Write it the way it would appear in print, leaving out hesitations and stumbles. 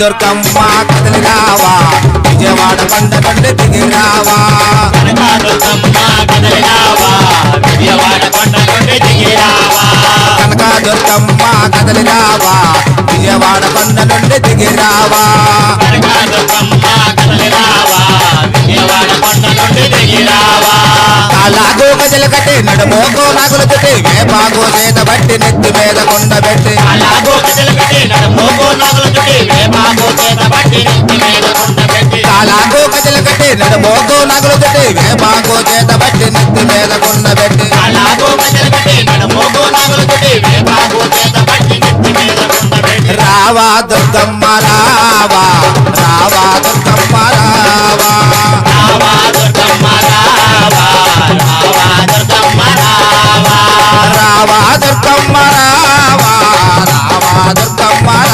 దుర్గమ్మ కదలి రావా విజయవాడ కొండ నుండి దిగి రావా కనకదుర్గమ్మ కదలి రావా విజయవాడ కొండ నుండి దిగి రావా కనకదుర్గమ్మ కదలి రావా విజయవాడ కొండ నుండి దిగి రావా కనకదుర్గమ్మ కదలి రావా విజయవాడ కొండ నుండి దిగి రావా అలాగో గజలు కట్టి నడుమోకో నాగులు చుట్టి వేపాగో చేత బట్టి నెత్తి మీద కొండ పెట్టి అలాగో గజలు కట్టి నడుమోకో నాగులు చుట్టి వేపాగో చేత బట్టి నెత్తి మీద కొండ పెట్టి అలాగో గజలు కట్టి నడుమోకో నాగులు చుట్టి వేపాగో చేత బట్టి నెత్తి మీద కొండ పెట్టి అలాగో గజలు కట్టి నడుమోకో నాగులు చుట్టి వేపాగో చేత బట్టి నెత్తి మీద కొండ పెట్టి రావా దుర్గమ్మ రావా రావా దుర్గమ్మ రావా రావా దుర్గమ్మ రావా రావా దుర్గమ్మ రావా రావా దుర్గమ్మ రావా రావా దుర్గమ్మ